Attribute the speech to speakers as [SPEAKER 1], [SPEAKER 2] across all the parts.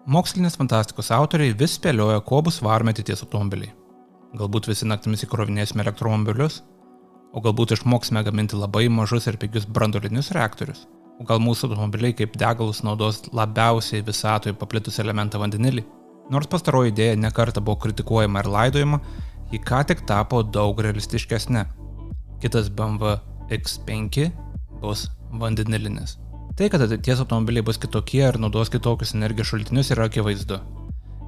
[SPEAKER 1] Mokslinės fantastikos autoriai vis spėlioja, kuo bus varomi ateities automobiliai. Galbūt visi naktimis įkrovinėsime elektromobilius, o galbūt išmoksime gaminti labai mažus ir pigius branduolinius reaktorius. O gal mūsų automobiliai kaip degalus naudos labiausiai visatoje paplitusį elementą vandenilį. Nors pastaroji idėja nekartą buvo kritikuojama ir laidojama, ji ką tik tapo daug realistiškesnė. Kitas BMW X5 bus vandenilinis. Tai, kad ateities automobiliai bus kitokie ir naudos kitokius energijos šaltinius, yra akivaizdu.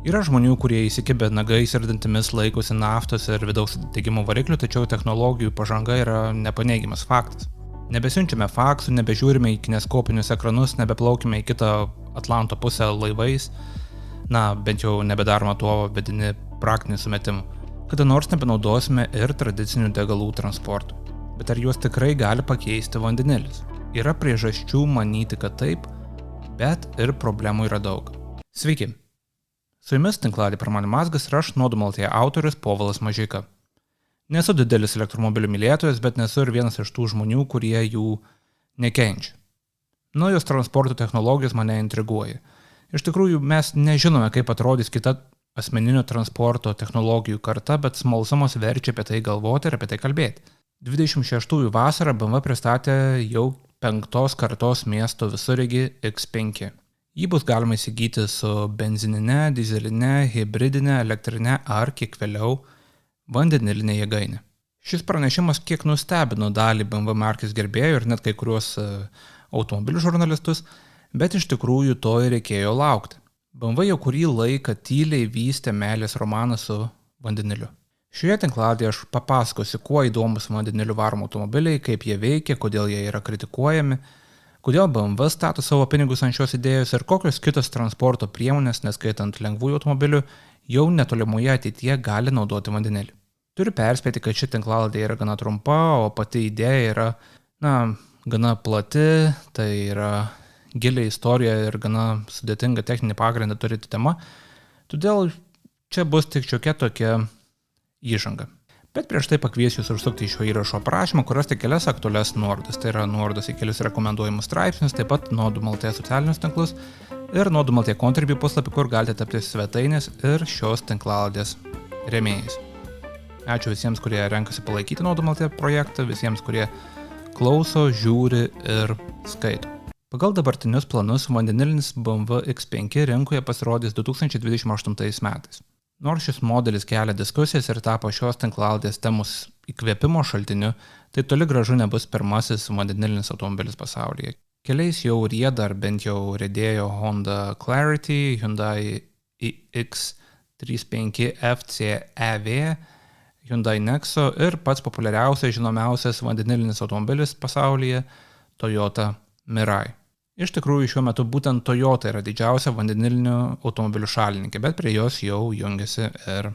[SPEAKER 1] Yra žmonių, kurie įsikibę nagais ir dantimis laikosi naftos ir vidaus degimo variklių, tačiau technologijų pažanga yra nepaneigiamas faktas. Nebesiunčiame faksų, nebežiūrime į kineskopinius ekranus, nebeplaukime į kitą Atlanto pusę laivais, bent jau nebedaroma tuo vedini praktinį sumetimą. Kada nors nebenaudosime ir tradicinių degalų transportų. Bet ar juos tikrai gali pakeisti vandenilis? Yra priežasčių manyti, kad taip, bet ir problemų yra daug. Sveiki! Su jumis tinklalaidė Pramonė Mazgas ir aš Nuodumaltėje autorius Povilas Mažeika. Nesu didelis elektromobilių mylėtojas, bet nesu ir vienas iš tų žmonių, kurie jų nekenčia. Naujos transporto technologijos mane intriguoja. Iš tikrųjų, mes nežinome, kaip atrodys kita asmeninio transporto technologijų karta, bet smalsumas verčia apie tai galvoti ir apie tai kalbėti. 26 vasarą BMW pristatė jau 5 kartos miesto visureigį X5. Jį bus galima įsigyti su benzininė, dyzelinė, hibridinė, elektrinė ar kiek vėliau vandenilinė jėgainė. Šis pranešimas kiek nustebino dalį BMW markės gerbėjų ir net kai kuriuos automobilių žurnalistus, bet iš tikrųjų to ir reikėjo laukti. BMW jau kurį laiką tyliai vystė meilės romaną su vandeniliu. Šioje tinklalaidėje aš papasakosiu, kuo įdomus vandeniliu varomi automobiliai, kaip jie veikia, kodėl jie yra kritikuojami, kodėl BMW stato savo pinigus ant šios idėjos ir kokios kitos transporto priemonės, neskaitant lengvųjų automobilių, jau netolimoje ateityje gali naudoti vandenilį. Turiu perspėti, kad ši tinklalaidė yra gana trumpa, o pati idėja yra, gana plati, tai yra gili istorija ir gana sudėtinga techninį pagrindą turinti tema, todėl čia bus tik šiokia tokia įžanga. Bet prieš tai pakviesiu jūs užsukti į šio įrašo aprašymą, kur rasti kelias aktualias nuorodas. Tai yra nuorodas į kelius rekomenduojamus straipsnius, taip pat Nuodumaltėje socialinius tinklus ir Nuodumaltėje Contribui puslapį, kur galite tapti svetainės ir šios tinklalaidės rėmėjais. Ačiū visiems, kurie renkasi palaikyti Nuodumaltėje projektą, visiems, kurie klauso, žiūri ir skaito. Pagal dabartinius planus vandenilinis BMW X5 rinkoje pasirodys 2028 metais. Nors šis modelis kelia diskusijas ir tapo šios tinklalaidės temos įkvėpimo šaltiniu, tai toli gražu nebus pirmasis vandenilinis automobilis pasaulyje. Keliais jau rieda ar bent jau riedėjo Honda Clarity, Hyundai iX35 FCEV, Hyundai Nexo ir pats populiariausias žinomiausias vandenilinis automobilis pasaulyje Toyota Mirai. Iš tikrųjų, šiuo metu būtent Toyota yra didžiausia vandenilinių automobilių šalininkė, bet prie jos jau jungiasi ir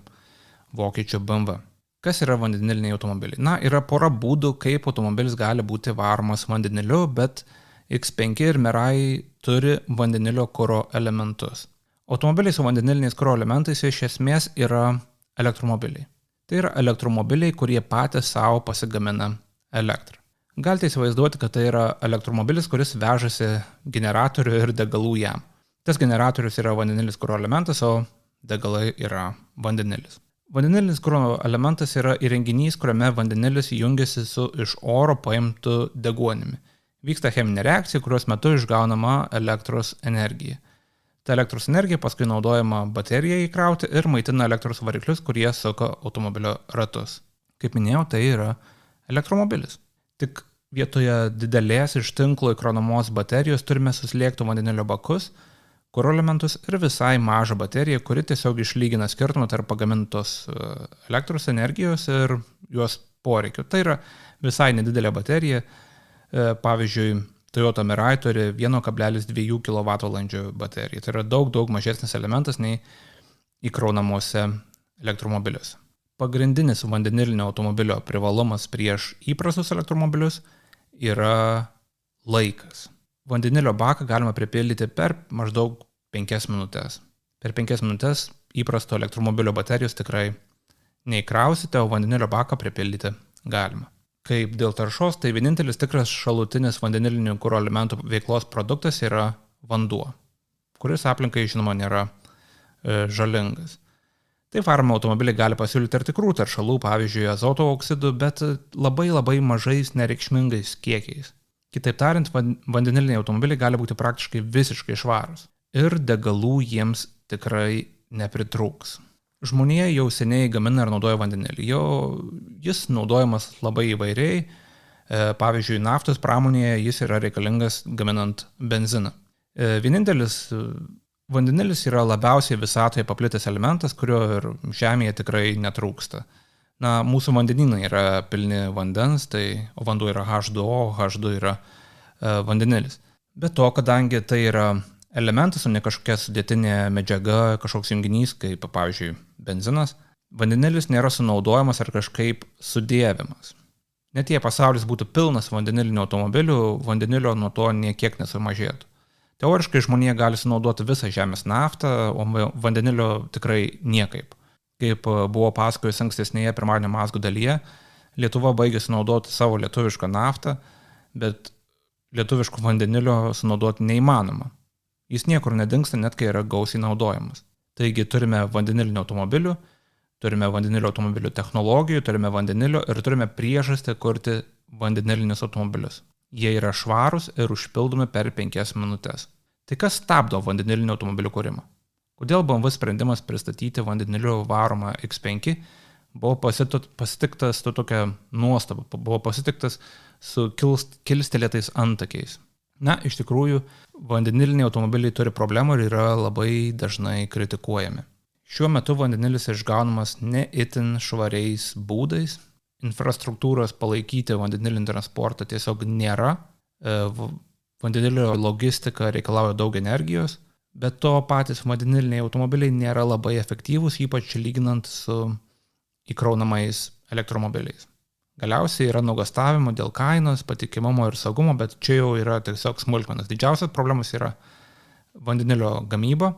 [SPEAKER 1] vokiečių BMW. Kas yra vandeniliniai automobiliai? Yra pora būdų, kaip automobilis gali būti varomas vandeniliu, bet X5 ir Mirai turi vandenilio kuro elementus. Automobiliai su vandeniliniais kuro elementais iš esmės yra elektromobiliai. Tai yra elektromobiliai, kurie patys savo pasigamina elektrą. Galite įsivaizduoti, kad tai yra elektromobilis, kuris vežasi generatorių ir degalų jam. Tas generatorius yra vandenilis kuro elementas, o degalai yra vandenilis. Vandenilinis kuro elementas yra įrenginys, kuriame vandenilis jungiasi su iš oro paimtu deguonimi. Vyksta cheminė reakcija, kurios metu išgaunama elektros energija. Ta elektros energija paskui naudojama baterijai įkrauti ir maitina elektros variklius, kurie suka automobilio ratus. Kaip minėjau, tai yra elektromobilis. Tik vietoje didelės iš tinklo įkraunamos baterijos turime suslėgtų vandenilio bakus, kuro elementus ir visai mažą bateriją, kuri tiesiog išlygina skirtumą tarp pagamintos elektros energijos ir jos poreikių. Tai yra visai nedidelė baterija. Pavyzdžiui, Toyota Mirai turi 1,2 kWh bateriją. Tai yra daug mažesnis elementas nei įkraunamuose elektromobiliuose. Pagrindinis vandenilinio automobilio privalumas prieš įprastus elektromobilius yra laikas. Vandenilio baką galima pripildyti per maždaug 5 minutės. Per 5 minutės įprasto elektromobilio baterijos tikrai neįkrausite, o vandenilio baką pripildyti galima. Kaip dėl taršos, tai vienintelis tikras šalutinis vandenilinių kuro elementų veiklos produktas yra vanduo, kuris aplinkai žinoma nėra žalingas. Taip varomi automobiliai gali pasiūlyti ir tikrų teršalų, pavyzdžiui, azoto oksidų, bet labai labai mažais nereikšmingais kiekiais. Kitaip tariant, vandeniliniai automobiliai gali būti praktiškai visiškai švarūs. Ir degalų jiems tikrai nepritrūks. Žmonija jau seniai gamina ir naudoja vandenilį. Jis naudojamas labai įvairiai. Pavyzdžiui, naftos pramonėje jis yra reikalingas gaminant benziną. Vienintelis vandenilis yra labiausiai visatoje paplitęs elementas, kurio ir Žemėje tikrai netrūksta. Mūsų vandenynai yra pilni vandens, o vanduo yra H2O, H2 yra vandenilis. Be to, kadangi tai yra elementas, o ne kažkokia sudėtinė medžiaga, kažkoks junginys, kaip pavyzdžiui benzinas, vandenilis nėra sunaudojamas ar kažkaip sudėvimas. Net jei pasaulis būtų pilnas vandenilinių automobilių, vandenilio nuo to niekiek nesumažėtų. Teoriškai žmonija gali sunaudoti visą Žemės naftą, o vandenilio tikrai niekaip. Kaip buvo pasakojus ankstesnėje pirmadienio mazgų dalyje, Lietuva baigė sunaudoti savo lietuvišką naftą, bet lietuviško vandenilio sunaudoti neįmanoma. Jis niekur nedingsta, net kai yra gausiai naudojamas. Taigi turime vandenilinių automobilių, turime vandenilio automobilių technologijų, turime vandenilio ir turime priežastį kurti vandenilinius automobilius. Jie yra švarūs ir užpildomi per 5 minutės. Tai kas stabdo vandenilinių automobilių kūrimą? Kodėl BMW sprendimas pristatyti vandeniliu varomą X5 buvo pasitiktas su tokia nuostaba, buvo pasitiktas su kilstelėtais antakiais? Iš tikrųjų, vandeniliniai automobiliai turi problemų ir yra labai dažnai kritikuojami. Šiuo metu vandenilis išgaunamas ne itin švariais būdais. Infrastruktūros palaikyti vandenilinį transportą tiesiog nėra. Vandenilio logistika reikalauja daug energijos, bet to patys vandeniliniai automobiliai nėra labai efektyvūs, ypač lyginant su įkraunamais elektromobiliais. Galiausiai yra nuogąstavimų dėl kainos, patikimumo ir saugumo, bet čia jau yra tiesiog smulkmenos. Didžiausias problemas yra vandenilio gamyba,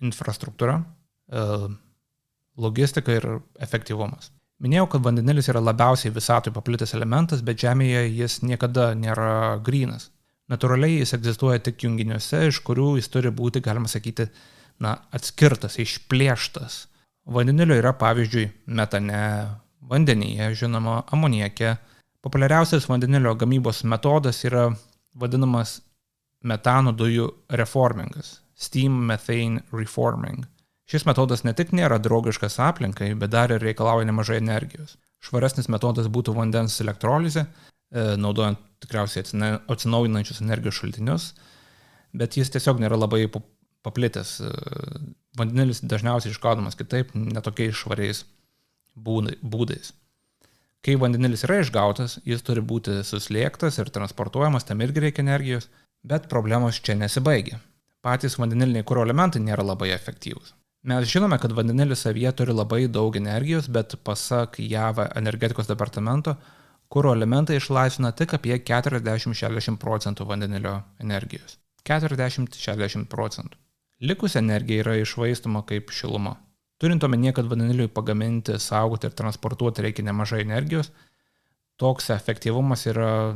[SPEAKER 1] infrastruktūra, logistika ir efektyvumas. Minėjau, kad vandenilis yra labiausiai visatoje paplitęs elementas, bet Žemėje jis niekada nėra grynas. Natūraliai jis egzistuoja tik junginiuose, iš kurių jis turi būti, galima sakyti, atskirtas, išplėštas. Vandenilio yra, pavyzdžiui, metane, vandenyje, žinoma, amoniake. Populiariausias vandenilio gamybos metodas yra vadinamas metano dujų reformingas, steam methane reforming. Šis metodas ne tik nėra draugiškas aplinkai, bet dar ir reikalauja nemažai energijos. Švaresnis metodas būtų vandens elektrolizė, naudojant tikriausiai atsinaujinančius energijos šaltinius, bet jis tiesiog nėra labai paplitęs. Vandenilis dažniausiai išgaunamas kitaip, netokiais švariais būdais. Kai vandenilis yra išgautas, jis turi būti suslėgtas ir transportuojamas, tam irgi reikia energijos, bet problemos čia nesibaigia. Patys vandeniliniai kuro elementai nėra labai efektyvūs. Mes žinome, kad vandenilis savyje turi labai daug energijos, bet pasak JAV energetikos departamento, kuro elementai išlaisvina tik apie 40-60% vandenilio energijos. 40-60%. Likusi energija yra iššvaistoma kaip šiluma. Turint omenyje, kad vandeniliui pagaminti, saugoti ir transportuoti reikia nemažai energijos, toks efektyvumas yra,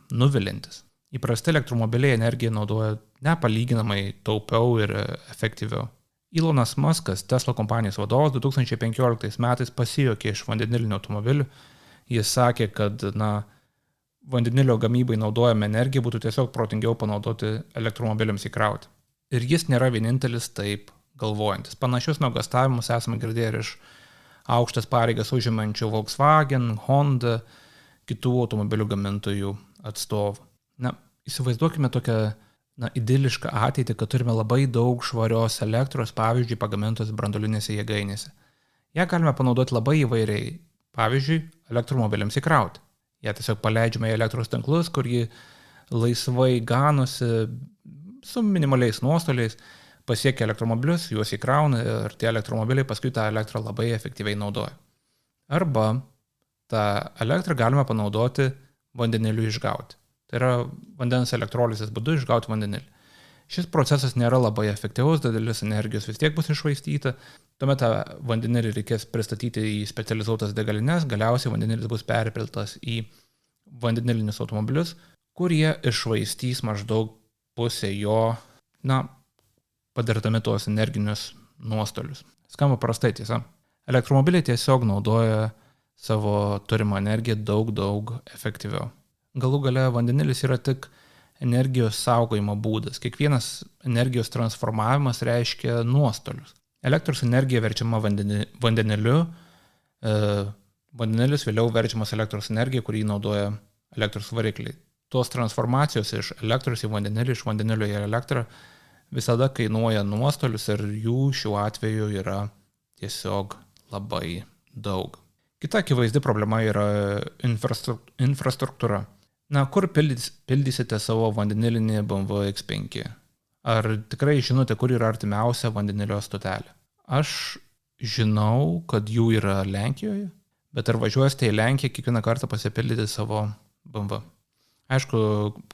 [SPEAKER 1] nuvilintis. Įprasti elektromobiliai energiją naudoja nepalyginamai taupiau ir efektyviau. Elonas Muskas, Tesla kompanijos vadovas, 2015 metais pasijuokė iš vandenilinių automobilių. Jis sakė, kad vandenilio gamybai naudojama energija būtų tiesiog protingiau panaudoti elektromobiliams įkrauti. Ir jis nėra vienintelis taip galvojantis. Panašius nuogąstavimus esame girdėję ir iš aukštas pareigas užimančių Volkswagen, Honda, kitų automobilių gamintojų atstovų. Įsivaizduokime tokią idilišką ateitį, kad turime labai daug švarios elektros, pavyzdžiui, pagamintos branduolinėse jėgainėse. Ją galime panaudoti labai įvairiai, pavyzdžiui, elektromobiliams įkrauti. Ją tiesiog paleidžiame į elektros tinklus, kur ji laisvai ganosi su minimaliais nuostoliais, pasiekia elektromobilius, juos įkrauna ir tie elektromobiliai paskui tą elektrą labai efektyviai naudoja. Arba tą elektrą galime panaudoti vandeniliui išgauti. Tai yra vandens elektrolizės būdu išgauti vandenilį. Šis procesas nėra labai efektyvus, dalis energijos vis tiek bus iššvaistyta, tuomet tą vandenilį reikės pristatyti į specializuotas degalines, galiausiai vandenilis bus perpiltas į vandenilinius automobilius, kurie iššvaistys maždaug pusę jo, padirdami tuos energinius nuostolius. Skamba prastai, tiesa. Elektromobiliai tiesiog naudoja savo turimą energiją daug efektyviau. Galų gale vandenilis yra tik energijos saugojimo būdas. Kiekvienas energijos transformavimas reiškia nuostolius. Elektros energija verčiama vandeniliu, vandenilis vėliau verčiamas elektros energija, kurį naudoja elektros varikliai. Tos transformacijos iš elektros į vandenilį, iš vandenilio į elektrą visada kainuoja nuostolius ir jų šiuo atveju yra tiesiog labai daug. Kita akivaizdi problema yra infrastruktūra. Na, kur pildysite savo vandenilinį BMW X5? Ar tikrai žinote, kur yra artimiausia vandenilio stotelė? Aš žinau, kad jų yra Lenkijoje, bet ar važiuosite į Lenkiją kiekvieną kartą pasipildyti savo BMW? Aišku,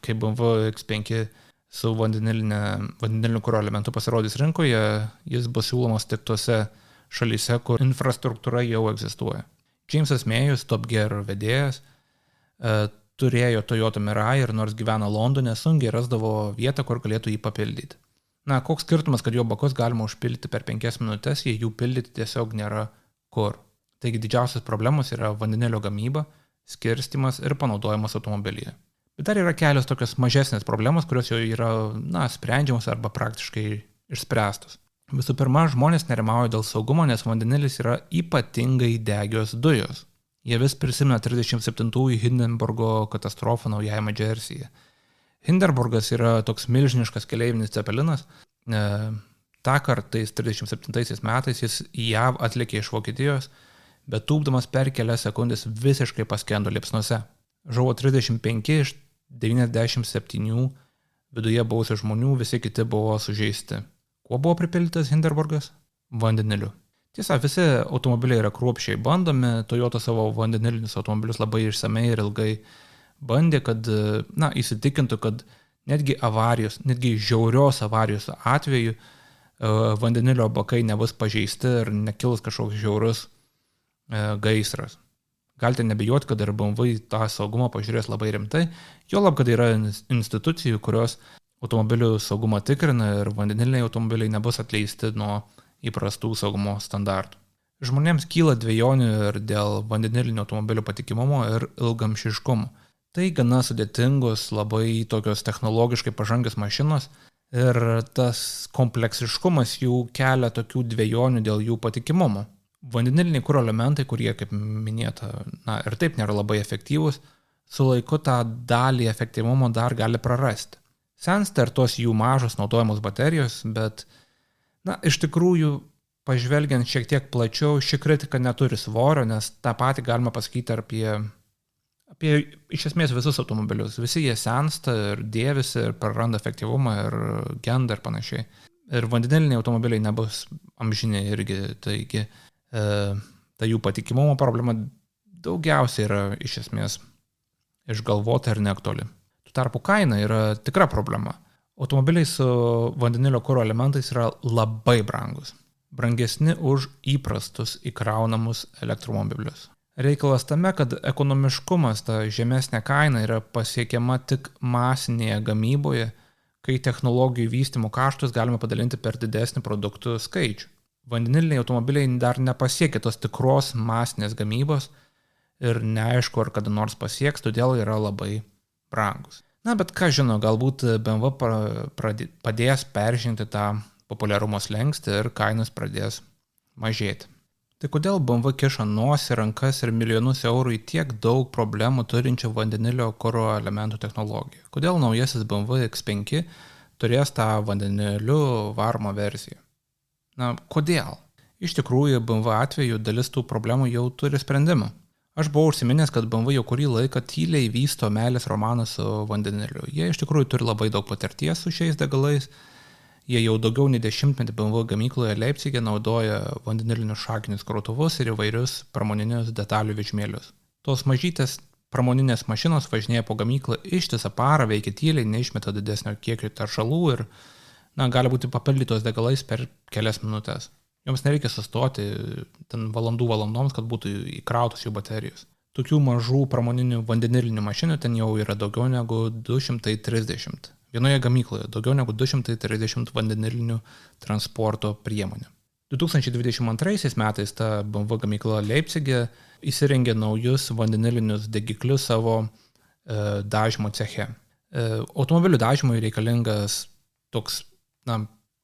[SPEAKER 1] kai BMW X5 su vandeniliniu kuro elementu pasirodys rinkoje, jis bus siūlomas tik tose šalyse, kur infrastruktūra jau egzistuoja. Jamesas Mayus, Top Gear vedėjas, turėjo Toyota Mirai ir nors gyvena Londone, sunkiai rasdavo vietą, kur galėtų jį papildyti. Na, koks skirtumas, kad jo bakus galima užpildyti per 5 minutės, jei jų pildyti tiesiog nėra kur. Taigi didžiausias problemos yra vandenilio gamyba, skirstymas ir panaudojimas automobilyje. Bet dar yra kelios tokios mažesnės problemos, kurios jau yra, sprendžiamos arba praktiškai išspręstos. Visų pirma, žmonės nerimauja dėl saugumo, nes vandenilis yra ypatingai degios dujos. Jie vis prisimena 37-ųjų Hindenburgo katastrofą Naujajame Džersyje. Hindenburgas yra toks milžiniškas keleivinis cepelinas. Tąkart tais 37 metais jis į JAV atlėkė iš Vokietijos, bet tūpdamas per kelias sekundės visiškai paskendo liepsnose. Žuvo 35 iš 97 viduje buvusių žmonių, visi kiti buvo sužeisti. Kuo buvo pripildytas Hindenburgas? Vandeniliu. Tiesa, visi automobiliai yra kruopščiai bandomi, Toyota savo vandenilinius automobilius labai išsamei ir ilgai bandė, kad, įsitikintų, kad netgi žiaurios avarijos atveju vandenilio bakai nebus pažeisti ir nekils kažkoks žiaurus gaisras. Galite nebijoti, kad ir BMW tą saugumą pažiūrės labai rimtai, juolab, kad yra institucijų, kurios automobilių saugumą tikrina ir vandeniliniai automobiliai nebus atleisti nuo įprastų saugumo standartų. Žmonėms kyla dvejonių ir dėl vandenilinio automobilio patikimumo ir ilgamšiškumo. Tai gana sudėtingos, labai tokios technologiškai pažangios mašinos ir tas kompleksiškumas jų kelia tokių dvejonių dėl jų patikimumo. Vandeniliniai kuro elementai, kurie, kaip minėta, ir taip nėra labai efektyvūs, su laiku tą dalį efektyvumo dar gali prarasti. Sensta ir tos jų mažos naudojamos baterijos, bet iš tikrųjų, pažvelgiant šiek tiek plačiau, ši kritika neturi svorio, nes tą patį galima pasakyti apie iš esmės visus automobilius. Visi jie sensta ir dėvisi ir praranda efektyvumą ir genda ir panašiai. Ir vandeniliniai automobiliai nebus amžiniai irgi, taigi ta jų patikimumo problema daugiausiai yra iš esmės išgalvota ir neaktuali. Tuo tarpu kaina yra tikra problema. Automobiliai su vandenilio kuro elementais yra labai brangus. Brangesni už įprastus įkraunamus elektromobilius. Reikalas tame, kad ekonomiškumas, ta žemesnė kaina yra pasiekiama tik masinėje gamyboje, kai technologijų vystymo kaštus galima padalinti per didesnį produktų skaičių. Vandeniliniai automobiliai dar nepasiekė tos tikros masinės gamybos ir neaišku, ar kada nors pasieks, todėl yra labai brangus. Bet ką žino, galbūt BMW padės peržengti tą populiarumo slenkstį ir kainos pradės mažėti. Tai kodėl BMW kiša nosį, rankas ir milijonus eurų į tiek daug problemų turinčią vandenilio kuro elementų technologiją? Kodėl naujasis BMW X5 turės tą vandeniliu varomą versiją? Kodėl? Iš tikrųjų, BMW atveju dalis tų problemų jau turi sprendimą. Aš buvau užsiminęs, kad BMW jau kurį laiką tyliai vysto meilės romaną su vandeniliu. Jie iš tikrųjų turi labai daug patirties su šiais degalais. Jie jau daugiau nei 10 metų BMW gamykloje Leipzige naudoja vandenilinius šakinius krautuvus ir įvairius pramoninius detalių vežimėlius. Tos mažytės pramoninės mašinos važinėja po gamyklą ištisą parą, veikia tyliai, neišmeta didesnio kiekio taršalų ir gali būti papildytos degalais per kelias minutės. Joms nereikia sustoti ten valandoms, kad būtų įkrautos jų baterijos. Tokių mažų pramoninių vandenilinių mašinų ten jau yra daugiau negu 230. Vienoje gamykloje daugiau negu 230 vandenilinių transporto priemonių. 2022 metais ta BMW gamykla Leipzige įsirengė naujus vandenilinius degiklius savo dažymo ceche. Automobilių dažymui reikalingas toks,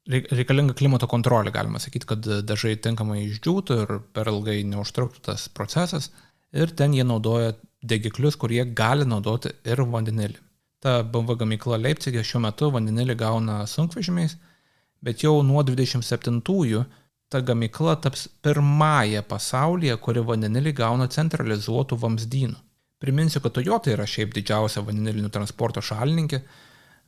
[SPEAKER 1] reikalinga klimato kontrolė, galima sakyti, kad dažai tinkamai išdžiūtų ir per ilgai neužtruktų tas procesas. Ir ten jie naudoja degiklius, kurie gali naudoti ir vandenilį. Ta BMW gamykla Leipzige šiuo metu vandenilį gauna sunkvežimiais, bet jau nuo 27-ųjų ta gamykla taps pirmąją pasaulyje, kuri vandenilį gauna centralizuotų vamzdynų. Priminsiu, kad Toyota yra šiaip didžiausia vandenilinių transporto šalininkė,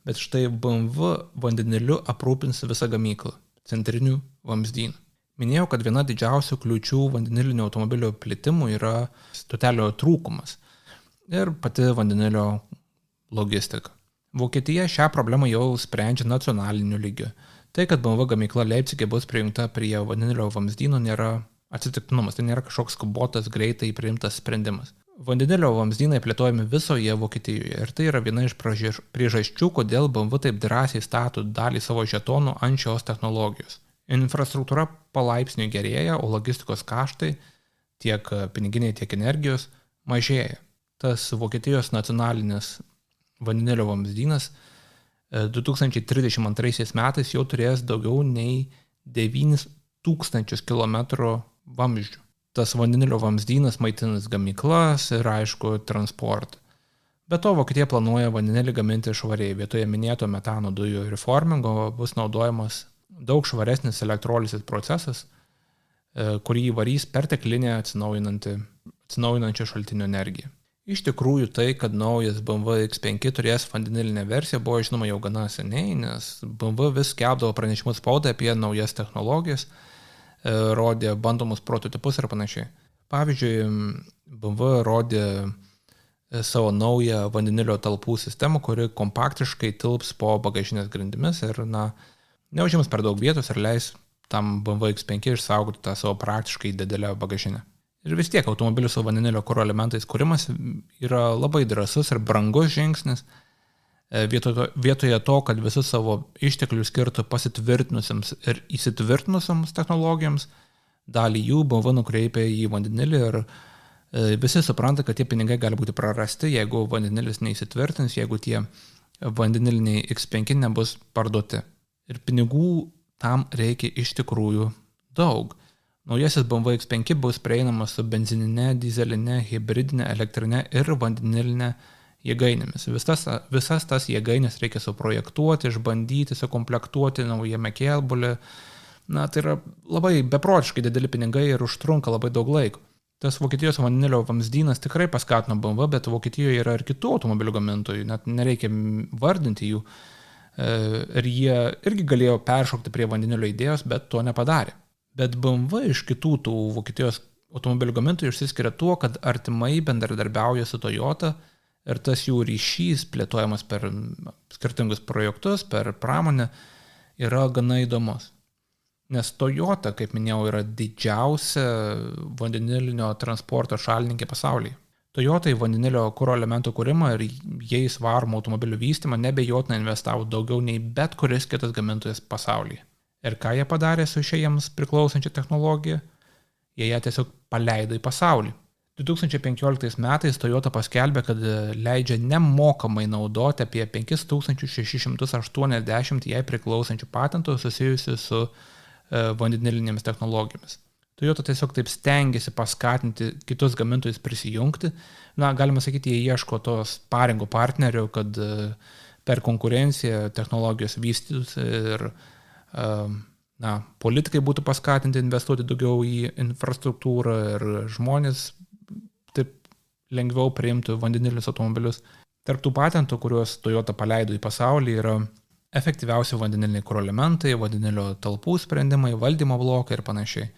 [SPEAKER 1] bet štai BMW vandeniliu aprūpins visą gamyklą, centrinių vamzdynų. Minėjau, kad viena didžiausių kliūčių vandenilinių automobilių plitimų yra stotelio trūkumas ir pati vandenilio logistika. Vokietija šią problemą jau sprendžia nacionaliniu lygiu. Tai, kad BMW gamykla Leipzige bus prijungta prie vandenilio vamzdynų, nėra atsitiktinumas, tai nėra kažkoks skubotas, greitai priimtas sprendimas. Vandenilio vamzdynai plėtojami visoje Vokietijoje ir tai yra viena iš priežasčių, kodėl BMW taip drąsiai stato dalį savo žetonų ant šios technologijos. Infrastruktūra palaipsniui gerėja, o logistikos kaštai, tiek piniginiai, tiek energijos, mažėja. Tas Vokietijos nacionalinis vandenilio vamzdynas 2032 metais jau turės daugiau nei 9000 km vamzdžių. Tas vandenilio vamzdynas maitinas gamyklas ir, aišku, transportą. Be to, Vokietija planuoja vandenilį gaminti švariai. Vietoje minėto metano dujų reformingo bus naudojamas daug švaresnis elektrolisis procesas, kurį varys perteklinę atsinaujinančią šaltinio energiją. Iš tikrųjų tai, kad naujas BMW X5 turės vandenilinę versiją, buvo žinoma jau gana seniai, nes BMW vis skelbdavo pranešimus spaudai apie naujas technologijas, rodė bandomus prototipus ir panašiai. Pavyzdžiui, BMW rodė savo naują vandenilio talpų sistemą, kuri kompaktiškai tilps po bagažinės grindimis ir, neužims per daug vietos ir leis tam BMW X5 išsaugoti tą savo praktiškai didelę bagažinę. Ir vis tiek automobilių su vandenilio kuro elementais kūrimas yra labai drąsus ir brangus žingsnis. Vietoje to, kad visus savo išteklius skirtų pasitvirtinusiams ir įsitvirtinusiams technologijoms, dalį jų BMW nukreipia į vandenilį ir visi supranta, kad tie pinigai gali būti prarasti, jeigu vandenilis neįsitvirtins, jeigu tie vandeniliniai X5 nebus parduoti. Ir pinigų tam reikia iš tikrųjų daug. Naujasis BMW X5 bus prieinamas su benzininė, dizelinė, hibridinė, elektrinė ir vandenilinė jėgainėmis. Visas tas jėgainės reikia suprojektuoti, išbandyti, sukomplektuoti naujame kėbulė. Tai yra labai beprotiškai dideli pinigai ir užtrunka labai daug laiko. Tas Vokietijos vandenilio vamzdynas tikrai paskatino BMW, bet Vokietijoje yra ir kitų automobilių gamintojų, net nereikia vardinti jų. Ir jie irgi galėjo peršokti prie vandenilio idėjos, bet to nepadarė. Bet BMW iš kitų tų Vokietijos automobilių gamintojų išsiskiria tuo, kad artimai bendradarbiauja su Toyota ir tas jų ryšys plėtojamas per skirtingus projektus, per pramonę yra gana įdomus. Nes Toyota, kaip minėjau, yra didžiausia vandenilinio transporto šalininkė pasaulyje. Toyota į vandenilio kuro elementų kūrimą ir jais varomų automobilių vystymą nebejotinai investavo daugiau nei bet kuris kitas gamintojas pasaulyje. Ir ką jie padarė su šia jiems priklausančia technologija? Jie ją tiesiog paleido į pasaulį. 2015 metais Toyota paskelbė, kad leidžia nemokamai naudoti apie 5680 jai priklausančių patentų susijusių su vandenilinėmis technologijomis. Toyota tiesiog taip stengiasi paskatinti kitus gamintojus prisijungti. Galima sakyti, jie ieško tos paringo partnerių, kad per konkurenciją technologijos vystytųsi ir politikai būtų paskatinti investuoti daugiau į infrastruktūrą ir žmonės taip lengviau priimtų vandenilinius automobilius. Tarp tų patentų, kuriuos Toyota paleido į pasaulį, yra efektyviausi vandeniliniai kuro elementai, vandenilio talpų sprendimai, valdymo blokai ir panašiai.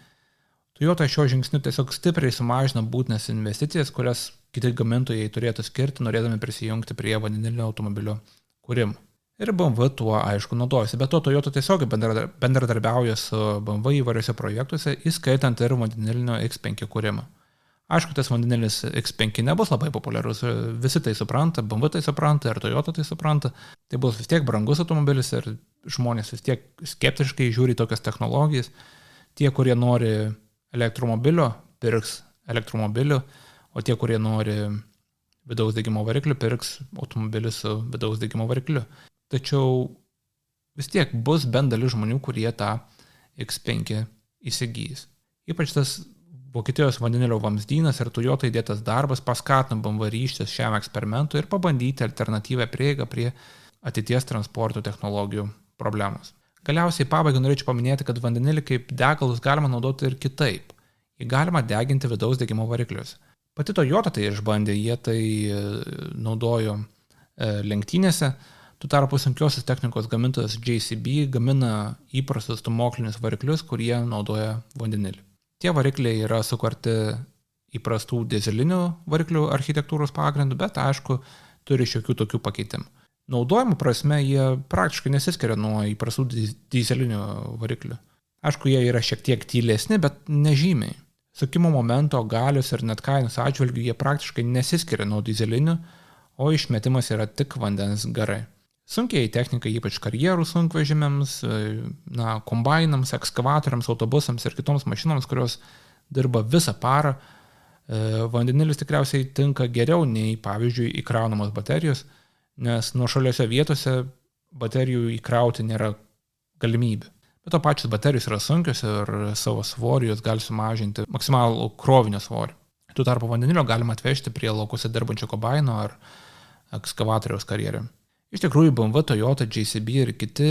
[SPEAKER 1] Toyota šio žingsniu tiesiog stipriai sumažino būtinas investicijas, kurias kiti gamintojai turėtų skirti, norėdami prisijungti prie vandenilinio automobilio kūrimo. Ir BMW tuo, aišku, naudojasi. Bet to Toyota tiesiog bendradarbiauja su BMW įvairiuose projektuose, įskaitant ir vandenilinio X5 kūrimą. Aišku, tas vandenilis X5 nebus labai populiarus, visi tai supranta, BMW tai supranta ir Toyota tai supranta. Tai bus vis tiek brangus automobilis ir žmonės vis tiek skeptiškai žiūri tokias technologijas. Tie, kurie nori elektromobilio, pirks elektromobilių, o tie, kurie nori vidaus degimo variklių, pirks automobilį su vidaus degimo varikliu. Tačiau vis tiek bus bent dalis žmonių, kurie tą X5 įsigys. Ypač tas Vokietijos vandenilio vamzdynas ir Toyota įdėtas darbas paskatino BMW ryžtis šiam eksperimentui ir pabandyti alternatyvę prieigą prie ateities transporto technologijų problemos. Galiausiai pabaigai norėčiau paminėti, kad vandenilį kaip degalus galima naudoti ir kitaip. Jį galima deginti vidaus degimo variklius. Pati Toyota tai išbandė, jie tai naudojo lenktynėse. Tuo tarpu sunkiosios technikos gamintojas JCB gamina įprastus stūmoklinius variklius, kurie naudoja vandenilį. Tie varikliai yra sukurti įprastų dizelinių variklių architektūros pagrindų, bet aišku, turi šiokių tokių pakeitimų. Naudojimo prasme jie praktiškai nesiskiria nuo įprastų dizelinių variklių. Aišku, jie yra šiek tiek tylesni, bet nežymiai. Sukimo momento, galios ir net kainos atžvilgių jie praktiškai nesiskiria nuo dizelinių, o išmetimas yra tik vandens garai. Sunkiai technikai, ypač karjerų sunkvežimiams, kombainams, ekskavatoriams, autobusams ir kitoms mašinoms, kurios dirba visą parą, vandenilis tikriausiai tinka geriau nei, pavyzdžiui, įkraunamos baterijos, nes nuošaliose vietose baterijų įkrauti nėra galimybė. Bet to pačios baterijos yra sunkios ir savo svorį jos gali sumažinti maksimalų krovinio svorį. Tuo tarpu vandenilio galima atvežti prie laukose dirbančio kombaino ar ekskavatoriaus karjerį. Iš tikrųjų, BMW, Toyota, JCB ir kiti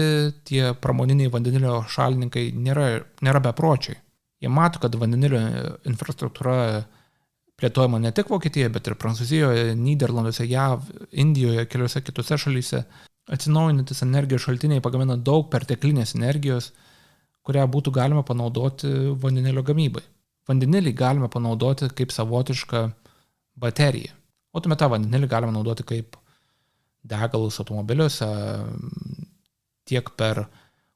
[SPEAKER 1] tie pramoniniai vandenilio šalininkai nėra bepročiai. Jie mato, kad vandenilio infrastruktūra plėtojama ne tik Vokietijoje, bet ir Prancūzijoje, Nyderlanduose, JAV, Indijoje, keliose kitose šalyse. Atsinaujinantys energijos šaltiniai pagamina daug perteklinės energijos, kurią būtų galima panaudoti vandenilio gamybai. Vandenilį galima panaudoti kaip savotišką bateriją, o tuomet tą vandenilį galima naudoti kaip degalus automobiliuose tiek per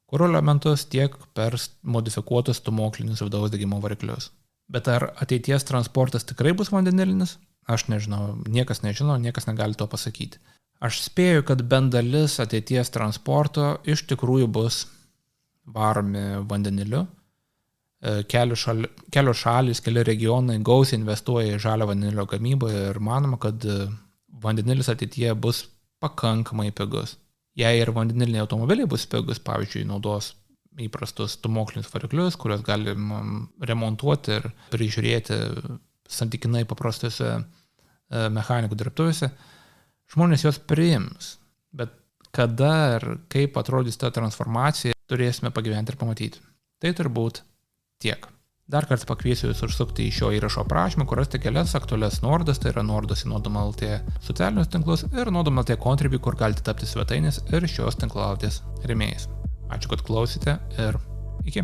[SPEAKER 1] kuro elementus, tiek per modifikuotus stūmoklinius vidaus degimo variklius. Bet ar ateities transportas tikrai bus vandenilinis? Aš nežinau, niekas nežino, niekas negali to pasakyti. Aš spėju, kad bent dalis ateities transporto iš tikrųjų bus varomi vandeniliu. Kelios šalys, keli regionai gausiai investuoja į žalią vandenilio gamybą ir manoma, kad vandenilis ateityje bus pakankamai pigus. Jei ir vandeniliniai automobiliai bus pigus, pavyzdžiui, naudos įprastus stūmoklinius variklius, kuriuos galima remontuoti ir prižiūrėti santykinai paprastose mechanikų dirbtuvėse, žmonės juos priims. Bet kada ir kaip atrodys ta transformacija, turėsime pagyventi ir pamatyti. Tai turbūt tiek. Dar kartą pakviesiu jūs užsukti į šio įrašo aprašymą, kur rasite kelias aktualias nuorodas, tai yra nuorodos į Nodom.lt socialinius tinklus ir Nodom.lt Contribui, kur galite tapti svetainės ir šios tinklalaidės rėmėjais. Ačiū, kad klausėte ir iki.